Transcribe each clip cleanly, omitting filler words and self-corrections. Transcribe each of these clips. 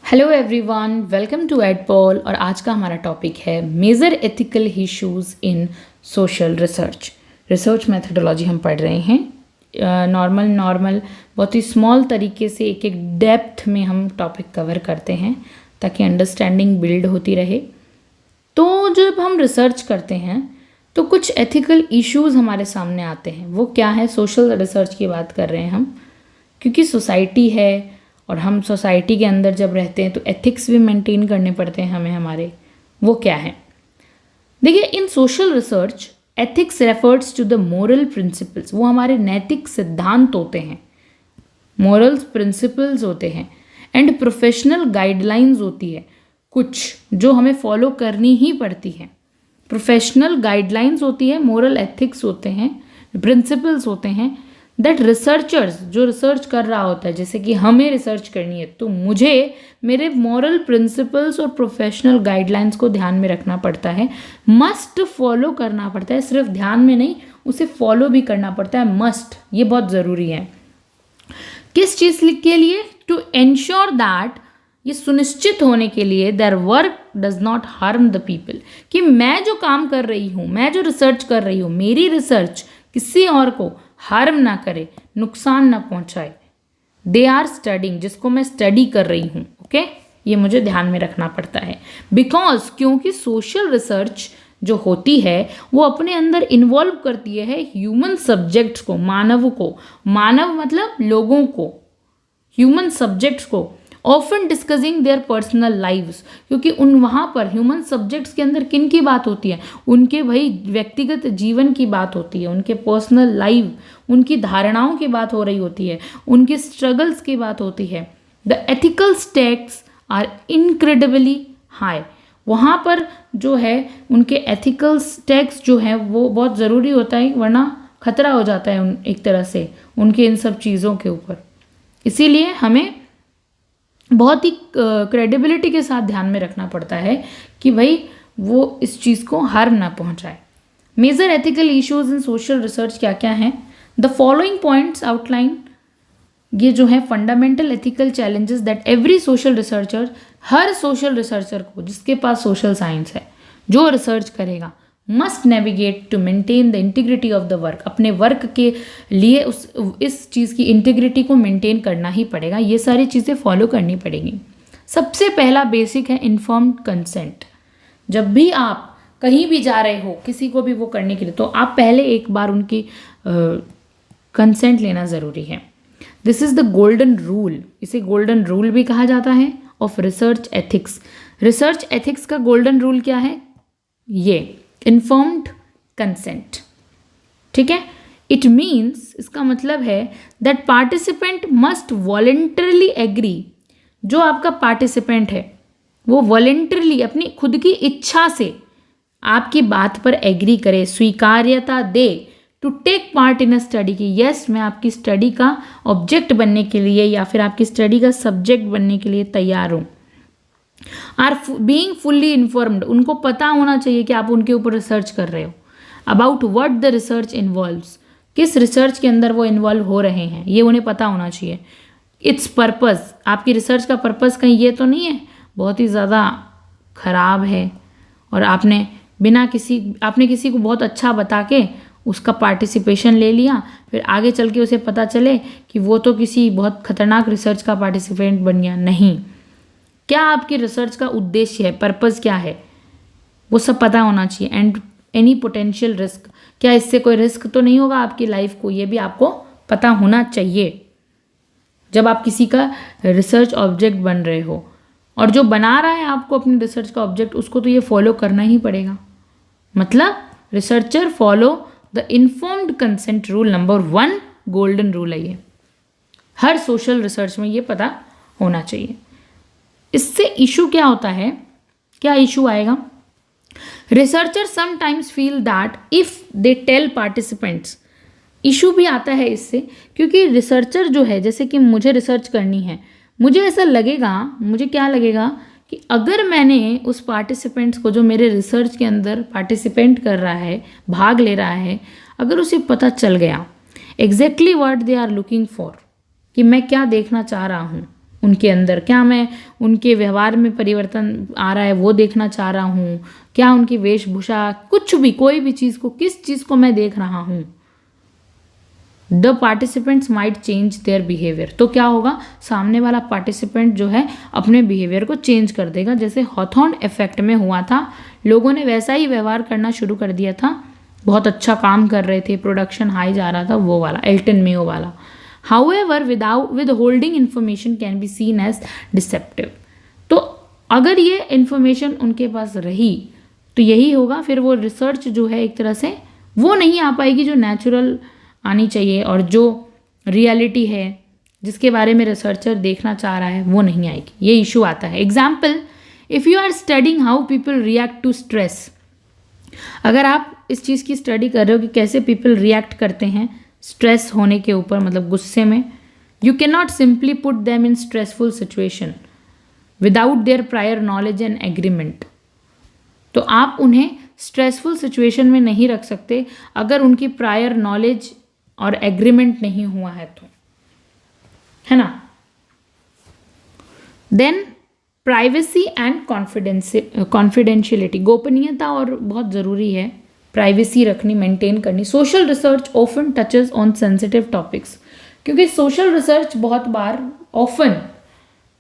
Hello everyone, welcome to एडपॉल। और आज का हमारा टॉपिक है major ethical issues in social research. Research methodology हम पढ़ रहे हैं। नॉर्मल बहुत ही स्मॉल तरीके से एक एक डेप्थ में हम टॉपिक कवर करते हैं ताकि अंडरस्टैंडिंग बिल्ड होती रहे। तो जब हम रिसर्च करते हैं तो कुछ एथिकल इश्यूज हमारे सामने आते हैं। वो क्या है? सोशल रिसर्च की बात कर रहे हैं हम, क्योंकि सोसाइटी है और हम सोसाइटी के अंदर जब रहते हैं तो एथिक्स भी मेंटेन करने पड़ते हैं हमें हमारे। वो क्या है? देखिए, in social research ethics refers to the moral principles. वो हमारे नैतिक सिद्धांत होते हैं, मोरल्स प्रिंसिपल्स होते हैं, एंड प्रोफेशनल गाइडलाइंस होती है कुछ जो हमें फॉलो करनी ही पड़ती है। प्रोफेशनल गाइडलाइंस होती है, मोरल एथिक्स होते हैं, प्रिंसिपल्स होते हैं दैट रिसर्चर्स, जो रिसर्च कर रहा होता है, जैसे कि हमें रिसर्च करनी है तो मुझे मेरे मॉरल प्रिंसिपल्स और प्रोफेशनल गाइडलाइंस को ध्यान में रखना पड़ता है, मस्ट फॉलो करना पड़ता है। सिर्फ ध्यान में नहीं, उसे फॉलो भी करना पड़ता है, मस्ट। ये बहुत ज़रूरी है। किस चीज़ के लिए? टू एंश्योर दैट, ये सुनिश्चित होने के लिए, their work does not harm the people, कि मैं जो काम कर रही हूँ, मैं जो रिसर्च कर रही हूँ, मेरी रिसर्च किसी और को हार्म ना करे, नुकसान ना पहुंचाए। दे आर स्टडिंग, जिसको मैं स्टडी कर रही हूँ, ओके, ये मुझे ध्यान में रखना पड़ता है। बिकॉज, क्योंकि सोशल रिसर्च जो होती है वो अपने अंदर इन्वॉल्व करती है ह्यूमन सब्जेक्ट्स को, मानव को, मानव मतलब लोगों को, ह्यूमन सब्जेक्ट्स को, often discussing their personal lives. क्योंकि उन वहाँ पर ह्यूमन सब्जेक्ट्स के अंदर किन की बात होती है? उनके भाई व्यक्तिगत जीवन की बात होती है, उनके पर्सनल लाइव, उनकी धारणाओं की बात हो रही होती है, उनके स्ट्रगल्स की बात होती है। The ethical stakes are incredibly high. वहाँ पर जो है उनके एथिकल स्टेक्स जो है वो बहुत ज़रूरी होता है, वरना खतरा हो जाता है एक तरह से उनके इन सब चीज़ों के ऊपर। इसीलिए हमें बहुत ही क्रेडिबिलिटी के साथ ध्यान में रखना पड़ता है कि भाई वो इस चीज़ को हार्म ना पहुंचाए। Major ethical issues in social research क्या क्या हैं? The following points outline. ये जो है fundamental ethical challenges that every social researcher, हर सोशल रिसर्चर को, जिसके पास सोशल साइंस है, जो रिसर्च करेगा, must navigate to maintain the integrity of the work. अपने वर्क के लिए इस चीज़ की इंटीग्रिटी को मेंटेन करना ही पड़ेगा, ये सारी चीज़ें फॉलो करनी पड़ेगी। सबसे पहला बेसिक है इन्फॉर्म्ड कंसेंट। जब भी आप कहीं भी जा रहे हो, किसी को भी वो करने के लिए, तो आप पहले एक बार उनकी कंसेंट लेना ज़रूरी है। This is the golden rule. इसे गोल्डन रूल भी कहा जाता है of research ethics. Research ethics का गोल्डन रूल क्या है? ये इन्फॉर्म्ड कंसेंट, ठीक है। इट मीन्स, इसका मतलब है that participant must voluntarily agree. जो आपका पार्टिसिपेंट है वो वॉलेंटरली, अपनी खुद की इच्छा से आपकी बात पर एग्री करे, स्वीकार्यता दे, to take part in a study, की यस, मैं आपकी स्टडी का ऑब्जेक्ट बनने के लिए या फिर आपकी स्टडी का सब्जेक्ट बनने के लिए तैयार हूँ। आर बीइंग फुल्ली इन्फॉर्म्ड, उनको पता होना चाहिए कि आप उनके ऊपर रिसर्च कर रहे हो। About what the research involves, किस रिसर्च के अंदर वो इन्वॉल्व हो रहे हैं, ये उन्हें पता होना चाहिए। इट्स पर्पज़, आपकी रिसर्च का पर्पज़ कहीं ये तो नहीं है बहुत ही ज़्यादा ख़राब है और आपने किसी को बहुत अच्छा बता के उसका पार्टिसिपेशन ले लिया, फिर आगे चल के उसे पता चले कि वो तो किसी बहुत खतरनाक रिसर्च का पार्टिसिपेंट बन गया। नहीं, क्या आपकी रिसर्च का उद्देश्य है, पर्पज़ क्या है, वो सब पता होना चाहिए। एंड एनी पोटेंशियल रिस्क, क्या इससे कोई रिस्क तो नहीं होगा आपकी लाइफ को, ये भी आपको पता होना चाहिए जब आप किसी का रिसर्च ऑब्जेक्ट बन रहे हो। और जो बना रहा है आपको अपने रिसर्च का ऑब्जेक्ट, उसको तो ये फॉलो करना ही पड़ेगा। मतलब researcher follow the informed consent rule, number 1 golden rule है ये। हर सोशल रिसर्च में ये पता होना चाहिए। इससे इशू क्या होता है, क्या इशू आएगा? Researcher sometimes feel that if they tell participants, issue भी आता है इससे, क्योंकि रिसर्चर जो है, जैसे कि मुझे रिसर्च करनी है, मुझे ऐसा लगेगा, मुझे क्या लगेगा कि अगर मैंने उस पार्टिसिपेंट्स को, जो मेरे रिसर्च के अंदर पार्टिसिपेंट कर रहा है, भाग ले रहा है, अगर उसे पता चल गया exactly what they are looking for, कि मैं क्या देखना चाह रहा हूँ, उनके अंदर, क्या मैं उनके व्यवहार में परिवर्तन आ रहा है वो देखना चाह रहा हूँ, क्या उनकी वेशभूषा, कुछ भी, कोई भी चीज़ को, किस चीज़ को मैं देख रहा हूँ। The participants might change their behaviour, तो क्या होगा, सामने वाला पार्टिसिपेंट जो है अपने बिहेवियर को चेंज कर देगा। जैसे हॉथॉर्न इफेक्ट में हुआ था, लोगों ने वैसा ही व्यवहार करना शुरू कर दिया था, बहुत अच्छा काम कर रहे थे, प्रोडक्शन हाई जा रहा था, वो वाला एल्टन मेयो वाला। However withholding information can be seen as deceptive, तो अगर ये इन्फॉर्मेशन उनके पास रही तो यही होगा, फिर वो रिसर्च जो है एक तरह से वो नहीं आ पाएगी जो नेचुरल आनी चाहिए, और जो रियलिटी है जिसके बारे में रिसर्चर देखना चाह रहा है वो नहीं आएगी, ये इशू आता है। Example, if you are studying how people react to stress, अगर आप इस चीज़ की स्टडी कर रहे हो कि कैसे पीपल रिएक्ट करते हैं स्ट्रेस होने के ऊपर, मतलब गुस्से में, you can not simply put them in stressful situation without their prior knowledge and agreement, तो आप उन्हें स्ट्रेसफुल सिचुएशन में नहीं रख सकते अगर उनकी प्रायर नॉलेज और एग्रीमेंट नहीं हुआ है तो, है ना। देन प्राइवेसी एंड कॉन्फिडेंशियलिटी, गोपनीयता और बहुत ज़रूरी है, प्राइवेसी रखनी, मेंटेन करनी। Social research often touches on sensitive topics, क्योंकि सोशल रिसर्च बहुत बार ऑफन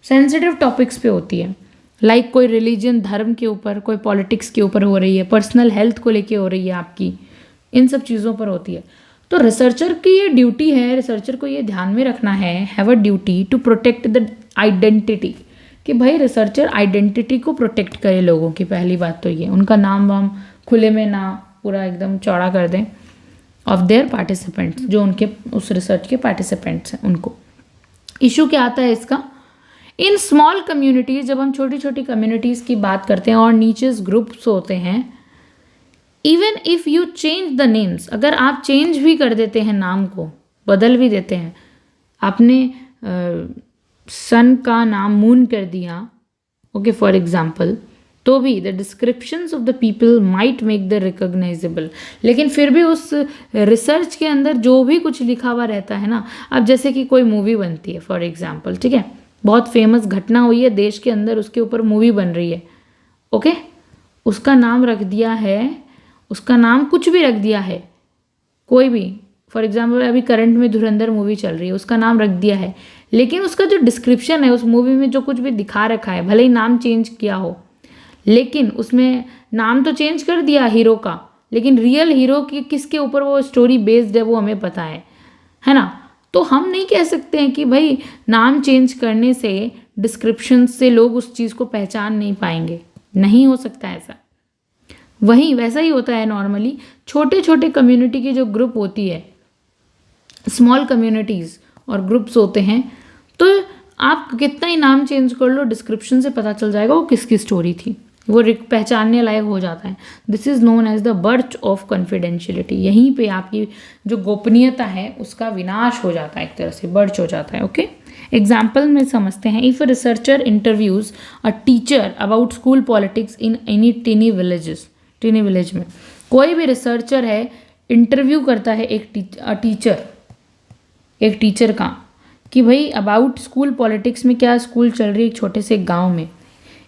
सेंसिटिव टॉपिक्स पे होती है, लाइक कोई रिलीजन, धर्म के ऊपर, कोई पॉलिटिक्स के ऊपर हो रही है, पर्सनल हेल्थ को लेके हो रही है आपकी, इन सब चीज़ों पर होती है। तो रिसर्चर की ये ड्यूटी है, रिसर्चर को ये ध्यान में रखना है, have a duty to protect the identity, कि भाई रिसर्चर आइडेंटिटी को प्रोटेक्ट करे लोगों की। पहली बात तो ये, उनका नाम वाम खुले में ना पूरा एकदम चौड़ा कर दें, ऑफ देयर पार्टिसिपेंट्स, जो उनके उस रिसर्च के पार्टिसिपेंट्स हैं उनको। इशू क्या आता है इसका, इन स्मॉल कम्युनिटीज़, जब हम छोटी छोटी कम्युनिटीज़ की बात करते हैं और नीचेस ग्रुप्स होते हैं, even if you change the names, अगर आप चेंज भी कर देते हैं, नाम को बदल भी देते हैं, आपने सन का नाम मून कर दिया, ओके फॉर एग्जाम्पल, तो भी the descriptions of the people might make the recognisable, लेकिन फिर भी उस रिसर्च के अंदर जो भी कुछ लिखा हुआ रहता है ना, अब जैसे कि कोई मूवी बनती है फॉर एग्जाम्पल, ठीक है, बहुत फेमस घटना हुई है देश के अंदर, उसके ऊपर मूवी बन रही है, ओके, उसका नाम रख दिया है, उसका नाम कुछ भी रख दिया है, कोई भी, फॉर एग्जाम्पल अभी करंट में धुरंधर मूवी चल रही है, उसका नाम रख दिया है, लेकिन उसका जो डिस्क्रिप्शन है उस मूवी में जो कुछ भी दिखा रखा है, भले ही नाम चेंज किया हो, लेकिन उसमें नाम तो चेंज कर दिया हीरो का, लेकिन रियल हीरो की किसके ऊपर वो स्टोरी बेस्ड है वो हमें पता है ना। तो हम नहीं कह सकते हैं कि भाई नाम चेंज करने से, डिस्क्रिप्शन से लोग उस चीज़ को पहचान नहीं पाएंगे, नहीं हो सकता ऐसा। वहीं वैसा ही होता है नॉर्मली, छोटे छोटे कम्युनिटी की जो ग्रुप होती है, स्मॉल कम्युनिटीज़ और ग्रुप्स होते हैं, तो आप कितना ही नाम चेंज कर लो, डिस्क्रिप्शन से पता चल जाएगा वो किसकी स्टोरी थी, वो पहचानने लायक हो जाता है। This is known as the birth of confidentiality, यहीं पे आपकी जो गोपनीयता है उसका विनाश हो जाता है, एक तरह से बर्च हो जाता है। ओके, एग्जाम्पल में समझते हैं। If a researcher interviews a teacher about school politics in any tiny village में, कोई भी रिसर्चर है इंटरव्यू करता है एक टीचर का, कि भाई अबाउट स्कूल पॉलिटिक्स में, क्या स्कूल चल रही है एक छोटे से गांव में,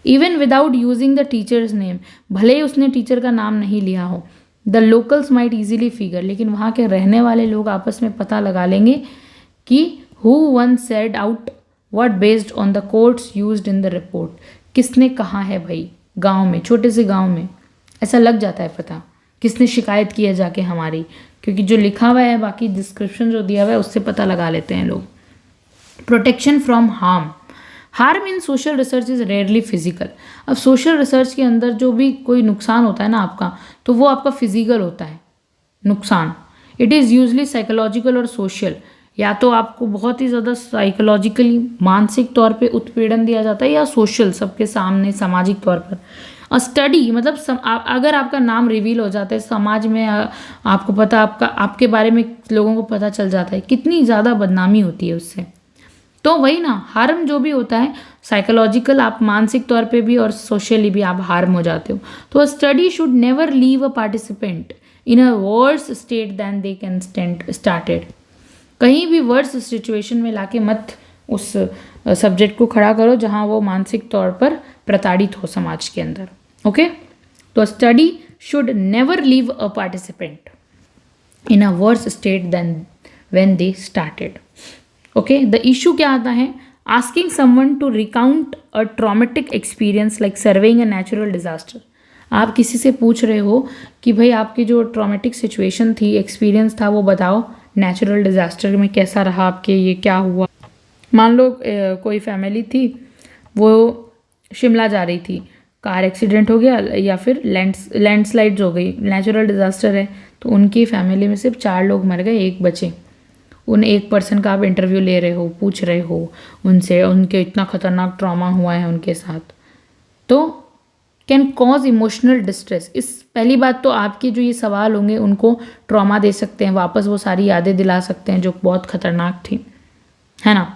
even without using the teachers name, भले ही उसने टीचर का नाम नहीं लिया हो, the locals might easily figure, लेकिन वहाँ के रहने वाले लोग आपस में पता लगा लेंगे कि who one said out what based on the quotes used in the report, किसने कहा है भाई, गांव में, छोटे से गांव में ऐसा लग जाता है पता, किसने शिकायत की है जाके हमारी, क्योंकि जो लिखा हुआ है, बाकी डिस्क्रिप्शन जो दिया हुआ है उससे पता लगा लेते हैं लोग। Protection from harm in social research is rarely physical. अब सोशल रिसर्च के अंदर जो भी कोई नुकसान होता है ना आपका, तो वो आपका फिजिकल होता है नुकसान। इट इज़ यूजली साइकोलॉजिकल और सोशल, या तो आपको बहुत ही ज़्यादा साइकोलॉजिकली मानसिक तौर पे उत्पीड़न दिया जाता है, या सोशल सबके सामने सामाजिक तौर पर। और स्टडी मतलब अगर आपका नाम रिवील हो जाता है समाज में, आपको पता, आपके बारे में लोगों को पता चल जाता है, कितनी ज़्यादा बदनामी होती है उससे। तो वही ना, हार्म जो भी होता है साइकोलॉजिकल, आप मानसिक तौर पे भी और सोशली भी आप हार्म हो जाते हो। तो study should never leave a participant in a worse state than they can started, कहीं भी वर्स सिचुएशन में लाके मत उस सब्जेक्ट को खड़ा करो जहाँ वो मानसिक तौर पर प्रताड़ित हो समाज के अंदर। ओके, तो study should never leave a participant in a worse state than when they started. Okay, the issue क्या आता है, asking someone to recount a traumatic experience like surveying a natural disaster. आप किसी से पूछ रहे हो कि भाई आपकी जो ट्रॉमेटिक सिचुएशन थी, एक्सपीरियंस था, वो बताओ, नेचुरल डिजास्टर में कैसा रहा आपके, ये क्या हुआ। मान लो कोई फैमिली थी, वो शिमला जा रही थी, कार एक्सीडेंट हो गया या फिर लैंडस्लाइड्स हो गई, नेचुरल डिजास्टर है, तो उनकी फैमिली में सिर्फ 4 लोग मर गए, 1 बचे। उन 1 पर्सन का आप इंटरव्यू ले रहे हो, पूछ रहे हो उनसे, उनके इतना खतरनाक ट्रॉमा हुआ है उनके साथ, तो कैन कॉज इमोशनल डिस्ट्रेस। इस पहली बात तो आपके जो ये सवाल होंगे उनको ट्रॉमा दे सकते हैं, वापस वो सारी यादें दिला सकते हैं जो बहुत खतरनाक थी, है ना।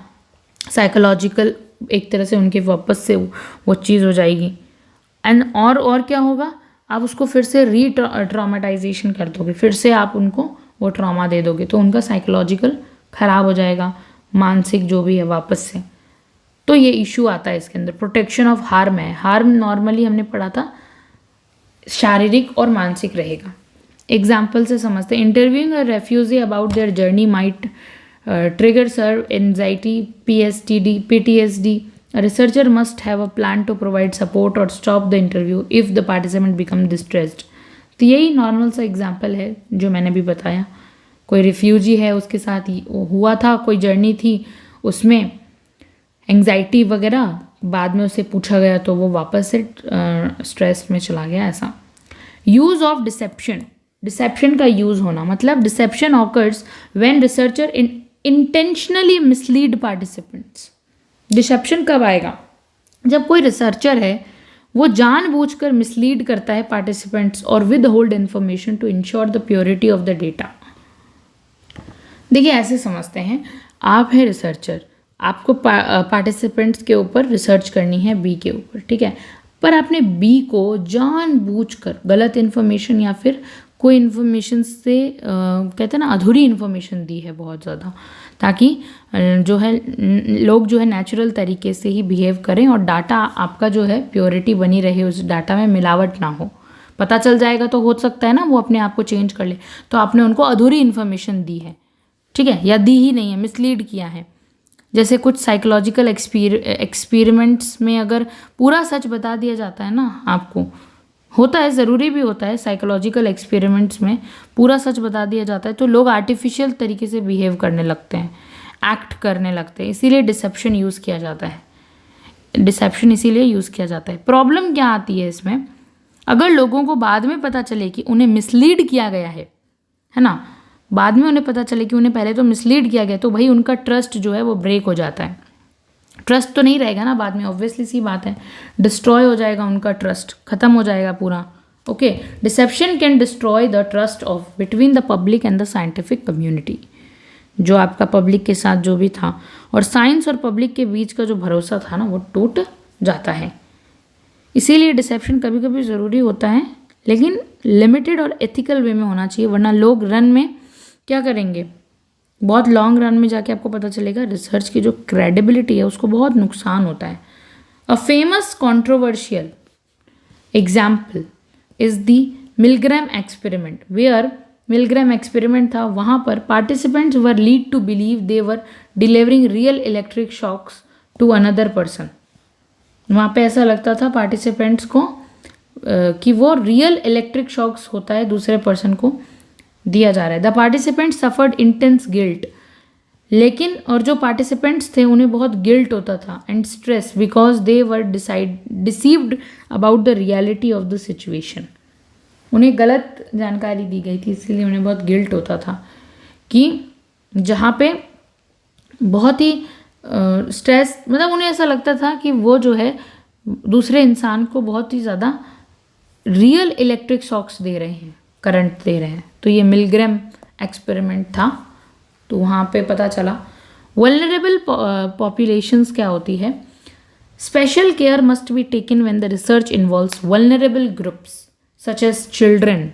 साइकोलॉजिकल एक तरह से उनके वापस से वो चीज़ हो जाएगी। एंड और क्या होगा, आप उसको फिर से ट्रॉमेटाइजेशन कर दोगे, फिर से आप उनको वो ट्रॉमा दे दोगे, तो उनका साइकोलॉजिकल ख़राब हो जाएगा, मानसिक जो भी है वापस से। तो ये इशू आता है इसके अंदर। प्रोटेक्शन ऑफ हार्म है, हार्म नॉर्मली हमने पढ़ा था शारीरिक और मानसिक रहेगा। एग्जाम्पल से समझते हैं, interviewing a refugee about their journey might trigger severe anxiety, PTSD. A researcher must have a plan to provide support or stop the interview if the participant become distressed. तो यही नॉर्मल सा example है जो मैंने भी बताया। कोई refugee है, उसके साथ हुआ था, कोई जर्नी थी, उसमें एंजाइटी वगैरह, बाद में उसे पूछा गया तो वो वापस से स्ट्रेस में चला गया, ऐसा। यूज़ ऑफ डिसेप्शन, डिसेप्शन का यूज़ होना, मतलब deception occurs when researcher intentionally mislead participants. Deception कब आएगा, जब कोई रिसर्चर है वो जानबूझकर मिसलीड करता है पार्टिसिपेंट्स और withhold information to ensure the purity of the data. देखिए ऐसे समझते हैं, आप हैं रिसर्चर, आपको पार्टिसिपेंट्स के ऊपर रिसर्च करनी है, बी के ऊपर, ठीक है, पर आपने बी को जानबूझकर गलत इन्फॉर्मेशन या फिर कोई इन्फॉर्मेशन से कहते हैं ना अधूरी इन्फॉर्मेशन दी है बहुत ज़्यादा, ताकि जो है लोग जो है नेचुरल तरीके से ही बिहेव करें और डाटा आपका जो है प्योरिटी बनी रहे, उस डाटा में मिलावट ना हो। पता चल जाएगा तो हो सकता है ना वो अपने आप को चेंज कर ले, तो आपने उनको अधूरी इन्फॉर्मेशन दी है, ठीक है, या दी ही नहीं है, मिसलीड किया है। जैसे कुछ साइकोलॉजिकल एक्सपेरिमेंट्स में अगर पूरा सच बता दिया जाता है ना आपको, होता है, ज़रूरी भी होता है, साइकोलॉजिकल एक्सपेरिमेंट्स में पूरा सच बता दिया जाता है तो लोग आर्टिफिशियल तरीके से बिहेव करने लगते हैं, एक्ट करने लगते हैं, इसीलिए डिसेप्शन यूज़ किया जाता है। डिसेप्शन इसीलिए यूज़ किया जाता है। प्रॉब्लम क्या आती है इसमें, अगर लोगों को बाद में पता चले कि उन्हें मिसलीड किया गया है ना, बाद में उन्हें पता चले कि उन्हें पहले तो मिसलीड किया गया, तो भाई उनका ट्रस्ट जो है वो ब्रेक हो जाता है। ट्रस्ट तो नहीं रहेगा ना बाद में, ऑब्वियसली सी बात है, डिस्ट्रॉय हो जाएगा उनका ट्रस्ट, खत्म हो जाएगा पूरा। Okay, deception can destroy the trust of between the public and the scientific community. जो आपका पब्लिक के साथ जो भी था और साइंस और पब्लिक के बीच का जो भरोसा था ना, वो टूट जाता है। इसीलिए डिसेप्शन कभी कभी ज़रूरी होता है, लेकिन लिमिटेड और एथिकल वे में होना चाहिए, वरना लोग रन में क्या करेंगे, बहुत लॉन्ग रन में जाके आपको पता चलेगा रिसर्च की जो क्रेडिबिलिटी है उसको बहुत नुकसान होता है। A famous controversial example is the Milgram experiment, where Milgram experiment था, वहाँ पर participants were lead to believe they were delivering real electric shocks to another person. वहाँ पे ऐसा लगता था पार्टिसिपेंट्स को कि वो रियल इलेक्ट्रिक शॉक्स होता है दूसरे पर्सन को दिया जा रहा है। The participants suffered intense guilt, लेकिन और जो पार्टिसिपेंट्स थे उन्हें बहुत गिल्ट होता था and stress because they were deceived about the reality of the situation. उन्हें गलत जानकारी दी गई थी, इसीलिए उन्हें बहुत गिल्ट होता था कि जहाँ पे बहुत ही स्ट्रेस, मतलब उन्हें ऐसा लगता था कि वो जो है दूसरे इंसान को बहुत ही ज़्यादा रियल इलेक्ट्रिक शॉक्स दे रहे हैं, करंट दे रहे हैं। तो ये मिलग्राम एक्सपेरिमेंट था, तो वहाँ पे पता चला। वल्नरेबल पॉपुलेशंस क्या होती है, special care must be taken when the research involves vulnerable groups such as children.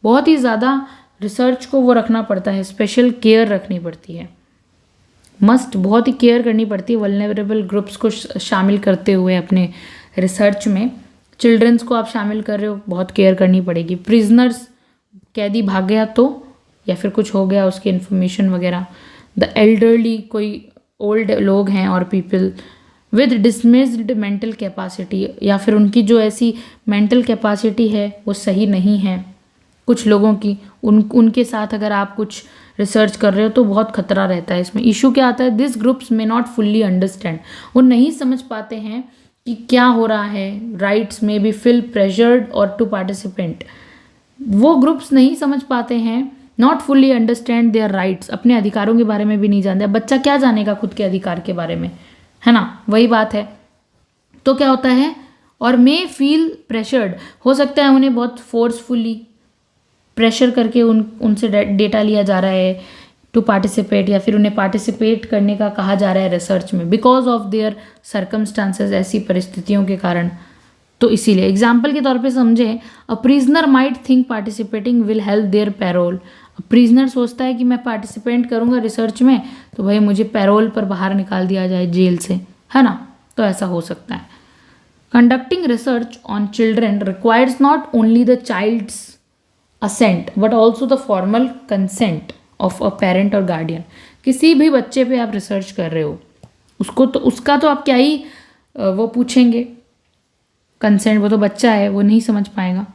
बहुत ही ज़्यादा रिसर्च को वो रखना पड़ता है, स्पेशल केयर रखनी पड़ती है। मस्ट बहुत ही केयर करनी पड़ती है वल्नरेबल ग्रुप्स को शामिल करते हुए अपने रिसर्च में। चिल्ड्रंस को आप शामिल कर रहे हो, बहुत केयर करनी पड़ेगी। प्रिजनर्स, कैदी भाग गया तो, या फिर कुछ हो गया उसकी इन्फॉर्मेशन वगैरह। द एल्डरली, कोई ओल्ड लोग हैं और people with dismissed mental capacity, या फिर उनकी जो ऐसी मेंटल कैपेसिटी है वो सही नहीं है कुछ लोगों की, उनके साथ अगर आप कुछ रिसर्च कर रहे हो तो बहुत खतरा रहता है इसमें। इशू क्या आता है, दिस ग्रुप्स में नॉट फुल्ली अंडरस्टैंड, वो नहीं समझ पाते हैं कि क्या हो रहा है। राइट्स में बी फील प्रेशर्ड और टू पार्टिसिपेंट, वो ग्रुप्स नहीं समझ पाते हैं। Not fully understand their rights, अपने अधिकारों के बारे में भी नहीं जानते। बच्चा क्या जानेगा खुद के अधिकार के बारे में, है ना, वही बात है। तो क्या होता है, और मे फील प्रेशर्ड, हो सकता है उन्हें बहुत फोर्सफुली प्रेशर करके उनसे डेटा लिया जा रहा है टू पार्टिसिपेट, या फिर उन्हें पार्टिसिपेट करने का कहा जा रहा है रिसर्च में, बिकॉज ऑफ देयर सर्कमस्टांसेस, ऐसी परिस्थितियों के कारण। तो इसीलिए एग्जाम्पल के तौर पे समझें, a prisoner might think participating will help their parole. Prisoner सोचता है कि मैं पार्टिसिपेट करूंगा रिसर्च में तो भाई मुझे पैरोल पर बाहर निकाल दिया जाए जेल से, है ना, तो ऐसा हो सकता है। Conducting research on children requires not only the child's assent but also the formal consent of a parent और गार्डियन। किसी भी बच्चे पे आप रिसर्च कर रहे हो, उसका तो आप क्या ही वो पूछेंगे कंसेंट, वो तो बच्चा है, वो नहीं समझ पाएगा,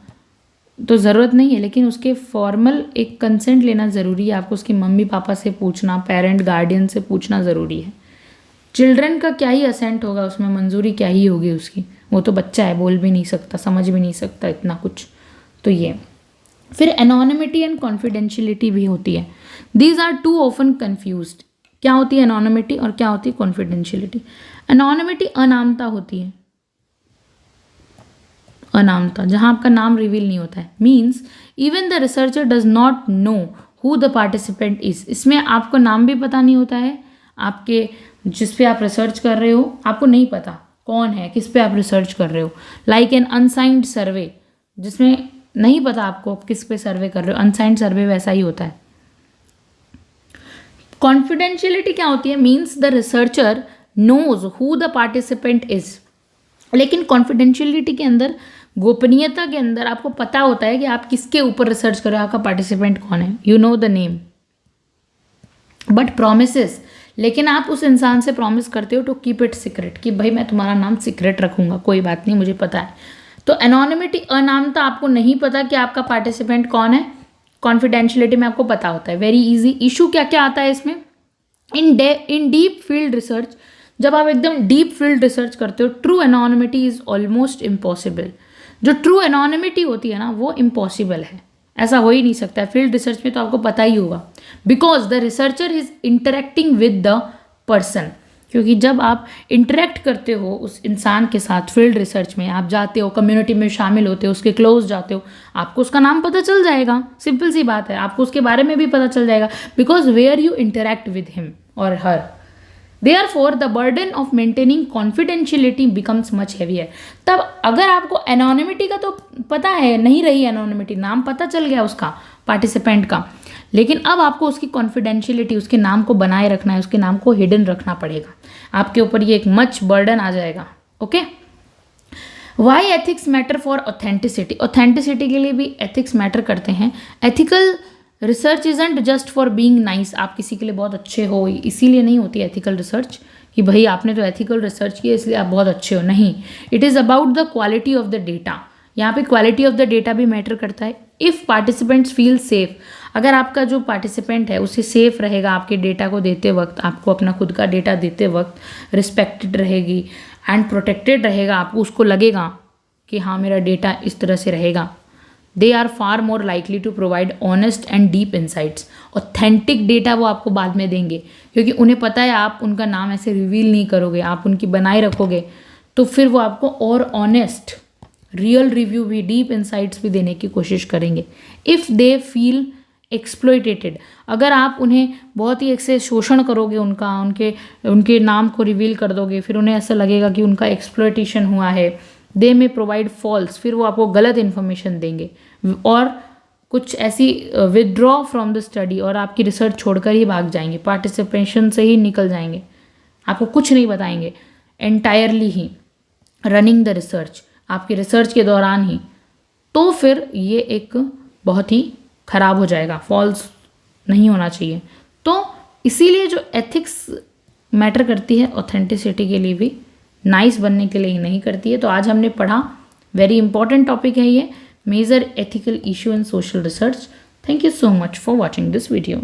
तो ज़रूरत नहीं है। लेकिन उसके फॉर्मल एक कंसेंट लेना ज़रूरी है, आपको उसकी मम्मी पापा से पूछना, पेरेंट गार्डियन से पूछना ज़रूरी है। चिल्ड्रन का क्या ही असेंट होगा उसमें, मंजूरी क्या ही होगी उसकी, वो तो बच्चा है, बोल भी नहीं सकता, समझ भी नहीं सकता इतना कुछ। तो ये फिर एनोनिमिटी एंड कॉन्फिडेंशियलिटी भी होती है। These are too often confused. क्या होती है एनोनिमिटी और क्या होती है कॉन्फिडेंशियलिटी। एनोनिमिटी अनामता होती है, अनामता, जहां आपका नाम रिवील नहीं होता है। Means even the researcher does not know who the participant is. इसमें आपको नाम भी पता नहीं होता है, आपके जिस पे आप रिसर्च कर रहे हो आपको नहीं पता कौन है, किस पे आप रिसर्च कर रहे हो। लाइक एन अनसाइंड सर्वे, जिसमें नहीं पता आपको किस पे सर्वे कर रहे हो, अनसाइंड सर्वे वैसा ही होता है। कॉन्फिडेंशियलिटी क्या होती है, means the researcher knows who the participant is. लेकिन कॉन्फिडेंशियलिटी के अंदर, गोपनीयता के अंदर आपको पता होता है कि आप किसके ऊपर रिसर्च कर रहे हो, आपका पार्टिसिपेंट कौन है, you know the name. But promises, लेकिन आप उस इंसान से प्रॉमिस करते हो टू कीप इट सीक्रेट, कि भाई मैं तुम्हारा नाम सीक्रेट रखूंगा, कोई बात नहीं, मुझे पता है। तो एनोनिमिटी अनामता, आपको नहीं पता कि आपका पार्टिसिपेंट कौन है। कॉन्फिडेंशियलिटी में आपको पता होता है, वेरी इजी। इशू क्या क्या आता है इसमें, इन डीप फील्ड रिसर्च, जब आप एकदम डीप फील्ड रिसर्च करते हो, true anonymity is almost impossible. जो ट्रू एनोनिमिटी होती है ना वो इम्पॉसिबल है, ऐसा हो ही नहीं सकता है। फील्ड रिसर्च में तो आपको पता ही होगा, because the researcher is interacting with the person. क्योंकि जब आप इंटरेक्ट करते हो उस इंसान के साथ फील्ड रिसर्च में, आप जाते हो कम्युनिटी में शामिल होते हो, उसके क्लोज जाते हो, आपको उसका नाम पता चल जाएगा, सिंपल सी बात है, आपको उसके बारे में भी पता चल जाएगा, because where you interact with him और her. Therefore, the burden of maintaining confidentiality becomes much heavier. तब अगर आपको एनोनिमिटी का तो पता है, नहीं रही एनोनिमिटी, नाम पता चल गया उसका पार्टिसिपेंट का, लेकिन अब आपको उसकी कॉन्फिडेंशियलिटी, उसके नाम को बनाए रखना है, उसके नाम को हिडन रखना पड़ेगा, आपके ऊपर ये एक मच बर्डन आ जाएगा। Okay, why ethics matter for authenticity. Authenticity के लिए भी एथिक्स मैटर करते हैं। Ethical research isn't just for being nice, आप किसी के लिए बहुत अच्छे हो इसीलिए नहीं होती एथिकल रिसर्च, कि भाई आपने तो एथिकल रिसर्च किया इसलिए आप बहुत अच्छे हो, नहीं। It is about the quality of the data, यहाँ पे क्वालिटी ऑफ द डेटा भी मैटर करता है। इफ़ पार्टिसिपेंट्स फील सेफ, अगर आपका जो पार्टिसिपेंट है उसे सेफ रहेगा, आपके डेटा को देते वक्त, आपको अपना खुद का डेटा देते वक्त रिस्पेक्टेड रहेगी एंड प्रोटेक्टेड रहेगा, आपको उसको लगेगा कि हाँ मेरा डेटा इस तरह से रहेगा, they are far more likely to provide honest and deep insights. Authentic data वो आपको बाद में देंगे, क्योंकि उन्हें पता है आप उनका नाम ऐसे रिवील नहीं करोगे, आप उनकी बनाए रखोगे, तो फिर वो आपको और ऑनेस्ट रियल रिव्यू भी, डीप इंसाइट्स भी देने की कोशिश करेंगे। इफ़ दे फील एक्सप्लॉयटेटेड, अगर आप उन्हें बहुत ही एक से शोषण करोगे, उनके नाम को रिवील कर दोगे, फिर उन्हें ऐसा लगेगा कि उनका एक्सप्लॉयटेशन हुआ है। दे में प्रोवाइड फॉल्स, फिर वो आपको गलत इन्फॉर्मेशन देंगे और कुछ ऐसी विदड्रॉ फ्रॉम द स्टडी और आपकी रिसर्च छोड़कर ही भाग जाएंगे, पार्टिसिपेशन से ही निकल जाएंगे, आपको कुछ नहीं बताएंगे, entirely he running the research, आपकी रिसर्च के दौरान ही, तो फिर ये एक बहुत ही ख़राब हो जाएगा, फॉल्स नहीं होना चाहिए। तो इसीलिए जो एथिक्स मैटर करती है ऑथेंटिसिटी के लिए भी, नाइस बनने के लिए ही नहीं करती है। तो आज हमने पढ़ा, वेरी इंपॉर्टेंट टॉपिक है ये, major ethical issue in social research. Thank you so much for watching this video.